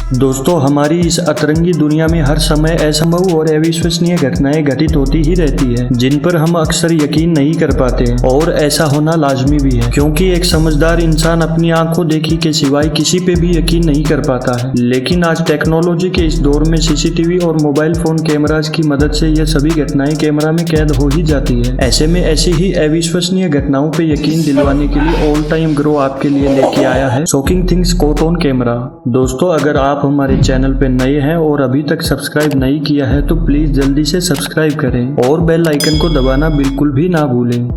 दोस्तों, हमारी इस अतरंगी दुनिया में हर समय असंभव और अविश्वसनीय घटनाएं घटित होती ही रहती है, जिन पर हम अक्सर यकीन नहीं कर पाते और ऐसा होना लाजमी भी है, क्योंकि एक समझदार इंसान अपनी आंखों देखी के सिवाय किसी पे भी यकीन नहीं कर पाता है। लेकिन आज टेक्नोलॉजी के इस दौर में सीसीटीवी और मोबाइल फोन कैमराज की मदद से यह सभी घटनाएं कैमरा में कैद हो ही जाती है। ऐसे में ऐसी ही अविश्वसनीय घटनाओं पे यकीन दिलवाने के लिए ऑल टाइम ग्रो आपके लिए लेके आया है shocking things caught on camera. दोस्तों, अगर आप हमारे चैनल पे नए हैं और अभी तक सब्सक्राइब नहीं किया है तो प्लीज जल्दी से सब्सक्राइब करें और बेल आइकन को दबाना बिल्कुल भी ना भूलें।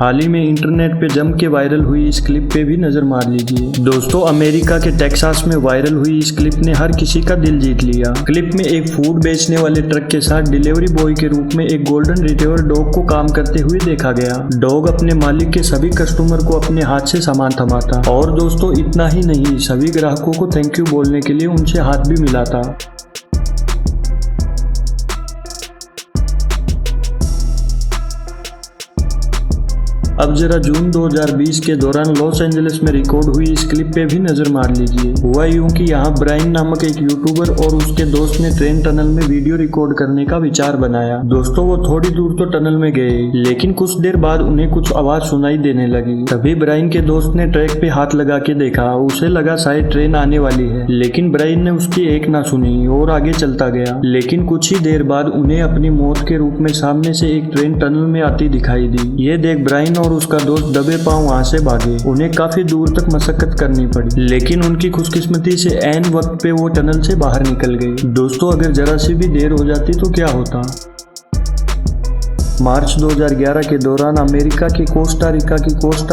हाल ही में इंटरनेट पे जम के वायरल हुई इस क्लिप पे भी नजर मार लीजिए। दोस्तों, अमेरिका के टेक्सास में वायरल हुई इस क्लिप ने हर किसी का दिल जीत लिया। क्लिप में एक फूड बेचने वाले ट्रक के साथ डिलीवरी बॉय के रूप में एक गोल्डन रिट्रीवर डॉग को काम करते हुए देखा गया। डॉग अपने मालिक के सभी कस्टमर को अपने हाथ से सामान थमाता और दोस्तों इतना ही नहीं, सभी ग्राहकों को थैंक यू बोलने के लिए उनसे हाथ भी मिलाता। अब जरा जून 2020 के दौरान लॉस एंजलिस में रिकॉर्ड हुई इस क्लिप पे भी नजर मार लीजिए। हुआ यूं कि यहाँ ब्रायन नामक एक यूट्यूबर और उसके दोस्त ने ट्रेन टनल में वीडियो रिकॉर्ड करने का विचार बनाया। दोस्तों, वो थोड़ी दूर तो टनल में गए, लेकिन कुछ देर बाद उन्हें कुछ आवाज सुनाई देने लगी। तभी ब्रायन के दोस्त ने ट्रैक पे हाथ लगा के देखा। उसे लगा शायद ट्रेन आने वाली है, लेकिन ब्रायन ने उसकी एक ना सुनी और आगे चलता गया। लेकिन कुछ ही देर बाद उन्हें अपनी मौत के रूप में सामने से एक ट्रेन टनल में आती दिखाई दी। ये देख ब्रायन और उसका दोस्त दबे पांव वहां से भागे। उन्हें काफी दूर तक मशक्कत करनी पड़ी, लेकिन उनकी खुशकिस्मती से ऐन वक्त पे वो टनल से बाहर निकल गए। दोस्तों, अगर जरा सी भी देर हो जाती तो क्या होता। मार्च 2011 के दौरान अमेरिका के कोस्टा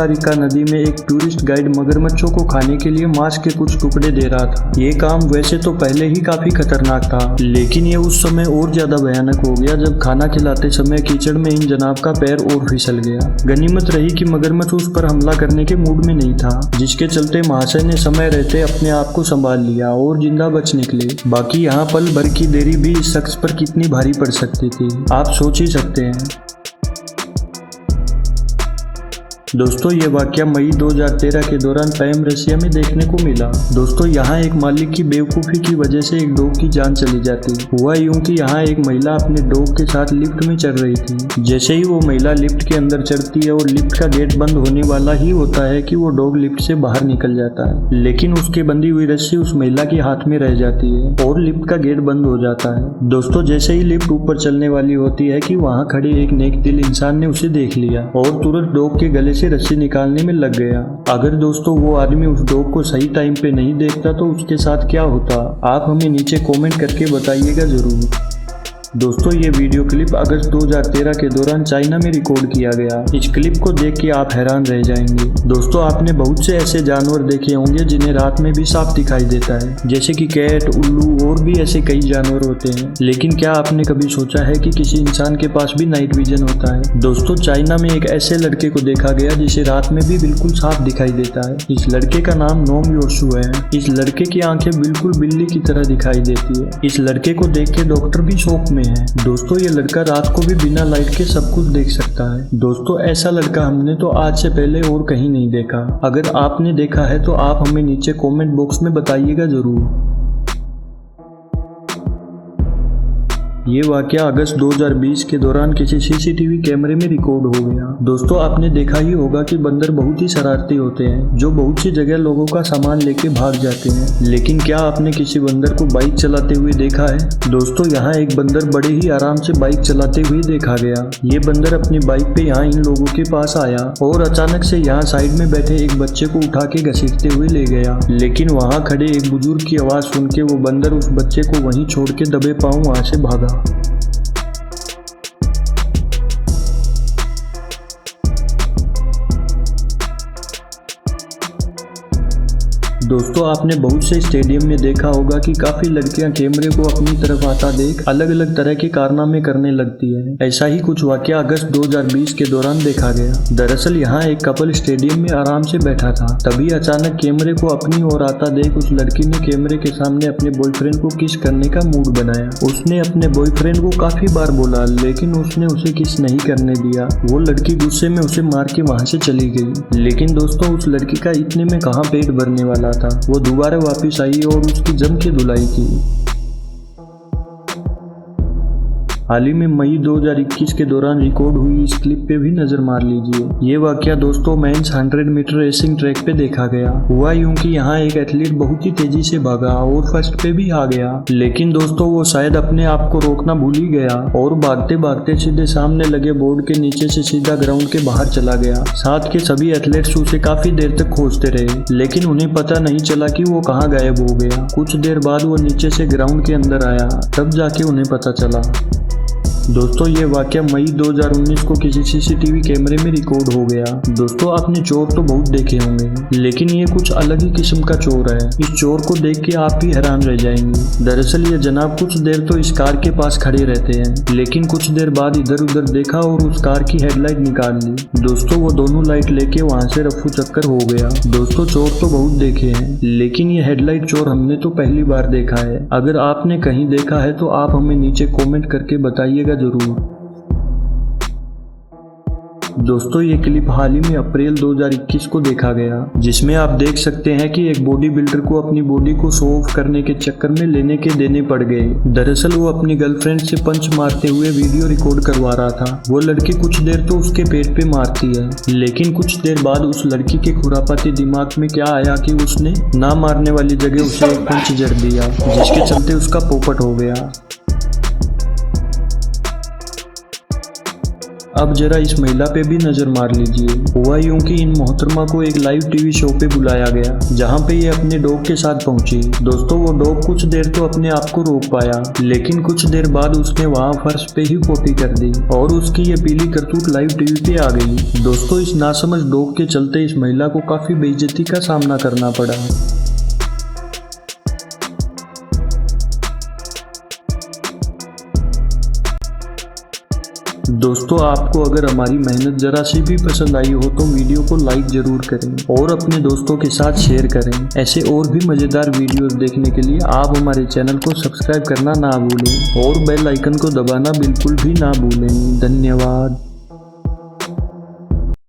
रिका नदी में एक टूरिस्ट गाइड मगरमच्छों को खाने के लिए मांस के कुछ टुकड़े दे रहा था। ये काम वैसे तो पहले ही काफी खतरनाक था, लेकिन ये उस समय और ज्यादा भयानक हो गया जब खाना खिलाते समय कीचड़ में इन जनाब का पैर और फिसल गया। गनीमत रही कि मगरमच्छ उस पर हमला करने के मूड में नहीं था, जिसके चलते महाशय ने समय रहते अपने आप को संभाल लिया और जिंदा बच निकले। बाकी यहाँ पल भर की देरी भी इस शख्स पर कितनी भारी पड़ सकती थी, आप सोच ही सकते हैं। दोस्तों, ये वाकया मई 2013 के दौरान पैम रशिया में देखने को मिला। दोस्तों, यहाँ एक मालिक की बेवकूफ़ी की वजह से एक डॉग की जान चली जाती। हुआ यूं कि यहाँ एक महिला अपने डॉग के साथ लिफ्ट में चढ़ रही थी। जैसे ही वो महिला लिफ्ट के अंदर चढ़ती है और लिफ्ट का गेट बंद होने वाला ही होता है कि वो डॉग लिफ्ट से बाहर निकल जाता है, लेकिन उसके बंधी हुई रस्सी उस महिला के हाथ में रह जाती है और लिफ्ट का गेट बंद हो जाता है। दोस्तों, जैसे ही लिफ्ट ऊपर चलने वाली होती है कि वहाँ खड़े एक नेक दिल इंसान ने उसे देख लिया और तुरंत डॉग के गले से रस्सी निकालने में लग गया। अगर दोस्तों वो आदमी उस डॉग को सही टाइम पे नहीं देखता तो उसके साथ क्या होता, आप हमें नीचे कमेंट करके बताइएगा जरूर। दोस्तों, ये वीडियो क्लिप अगस्त 2013 के दौरान चाइना में रिकॉर्ड किया गया। इस क्लिप को देख के आप हैरान रह जाएंगे। दोस्तों, आपने बहुत से ऐसे जानवर देखे होंगे जिन्हें रात में भी साफ दिखाई देता है, जैसे कि कैट, उल्लू और भी ऐसे कई जानवर होते हैं। लेकिन क्या आपने कभी सोचा है कि किसी इंसान के पास भी नाइट विजन होता है। दोस्तों, चाइना में एक ऐसे लड़के को देखा गया जिसे रात में भी बिल्कुल साफ दिखाई देता है। इस लड़के का नाम नोम योशु है। इस लड़के की आंखें बिल्कुल बिल्ली की तरह दिखाई देती है। इस लड़के को देख के डॉक्टर भी शौक में है। दोस्तों, ये लड़का रात को भी बिना लाइट के सब कुछ देख सकता है। दोस्तों, ऐसा लड़का हमने तो आज से पहले और कहीं नहीं देखा। अगर आपने देखा है तो आप हमें नीचे कमेंट बॉक्स में बताइएगा जरूर। ये वाकया अगस्त 2020 के दौरान किसी सीसीटीवी कैमरे में रिकॉर्ड हो गया। दोस्तों, आपने देखा ही होगा कि बंदर बहुत ही शरारती होते हैं, जो बहुत सी जगह लोगों का सामान लेके भाग जाते हैं। लेकिन क्या आपने किसी बंदर को बाइक चलाते हुए देखा है। दोस्तों, यहाँ एक बंदर बड़े ही आराम से बाइक चलाते हुए देखा गया। ये बंदर अपनी बाइक पे यहाँ इन लोगों के पास आया और अचानक से यहाँ साइड में बैठे एक बच्चे को उठा के घसीटते हुए ले गया। लेकिन वहाँ खड़े एक बुजुर्ग की आवाज सुन के वो बंदर उस बच्चे को वहीं छोड़ के दबे पांव वहां से भागा। दोस्तों आपने बहुत से स्टेडियम में देखा होगा कि काफी लड़कियां कैमरे को अपनी तरफ आता देख अलग अलग तरह के कारनामे करने लगती है। ऐसा ही कुछ वाकया अगस्त 2020 के दौरान देखा गया। दरअसल यहाँ एक कपल स्टेडियम में आराम से बैठा था, तभी अचानक कैमरे को अपनी ओर आता देख उस लड़की ने कैमरे के सामने अपने बॉयफ्रेंड को किस करने का मूड बनाया। उसने अपने बॉयफ्रेंड को काफी बार बोला, लेकिन उसने उसे किस नहीं करने दिया। वो लड़की गुस्से में उसे मार के वहां से चली गई। लेकिन दोस्तों उस लड़की का इतने में कहाँ पेट भरने वाला था। वो दोबारा वापस आई और उसकी जम के धुलाई की। हाल ही में मई 2021 के दौरान रिकॉर्ड हुई इस क्लिप पे भी नजर मार लीजिए। ये वाकया दोस्तों मेंस 100 मीटर रेसिंग ट्रैक पे देखा गया। हुआ यूं कि यहाँ एक एथलीट बहुत ही तेजी से भागा और फर्स्ट पे भी आ गया, लेकिन दोस्तों वो शायद अपने आप को रोकना भूल ही गया और भागते भागते सीधे सामने लगे बोर्ड के नीचे से सीधा ग्राउंड के बाहर चला गया। साथ के सभी एथलीट्स उसे काफी देर तक खोजते रहे, लेकिन उन्हें पता नहीं चला कि वो कहाँ गायब हो गया। कुछ देर बाद वो नीचे से ग्राउंड के अंदर आया, तब जाके उन्हें पता चला। दोस्तों ये वाकया मई 2019 को किसी सीसीटीवी कैमरे में रिकॉर्ड हो गया। दोस्तों आपने चोर तो बहुत देखे होंगे, लेकिन ये कुछ अलग ही किस्म का चोर है। इस चोर को देख के आप भी हैरान रह जाएंगे। दरअसल ये जनाब कुछ देर तो इस कार के पास खड़े रहते हैं, लेकिन कुछ देर बाद इधर उधर देखा और उस कार की हेडलाइट निकाल ली। दोस्तों वो दोनों लाइट लेके वहां से रफू चक्कर हो गया। दोस्तों चोर तो बहुत देखे हैं, लेकिन ये हेडलाइट चोर हमने तो पहली बार देखा है। अगर आपने कहीं देखा है तो आप हमें नीचे कॉमेंट करके बताइएगा जरूर। दोस्तों ये क्लिप हाल ही में अप्रैल 2021 को देखा गया, जिसमें आप देख सकते हैं कि एक बॉडी बिल्डर को अपनी बॉडी को शो ऑफ करने के चक्कर में लेने के देने पड़ गए। दरअसल वो अपनी गर्लफ्रेंड से पंच मारते हुए वीडियो रिकॉर्ड करवा रहा था। वो लड़की कुछ देर तो उसके पेट पे मारती है, लेकिन कुछ देर बाद उस लड़की के खुरापाती दिमाग में क्या आया कि उसने ना मारने वाली जगह उसे एक पंच जड़ दिया, जिसके चलते उसका पोपट हो गया। अब जरा इस महिला पे भी नजर मार लीजिए। हुआ यूं कि इन मोहतरमा को एक लाइव टीवी शो पे बुलाया गया, जहां पे ये अपने डॉग के साथ पहुंची। दोस्तों वो डॉग कुछ देर तो अपने आप को रोक पाया, लेकिन कुछ देर बाद उसने वहां फर्श पे ही पोटी कर दी और उसकी ये पीली करतूत लाइव टीवी पे आ गई। दोस्तों इस नासमझ डॉग के चलते इस महिला को काफी बेइज्जती का सामना करना पड़ा। दोस्तों आपको अगर हमारी मेहनत जरा सी भी पसंद आई हो तो वीडियो को लाइक जरूर करें और अपने दोस्तों के साथ शेयर करें। ऐसे और भी मजेदार वीडियोस देखने के लिए आप हमारे चैनल को सब्सक्राइब करना ना भूलें और बेल आइकन को दबाना बिल्कुल भी ना भूलें। धन्यवाद।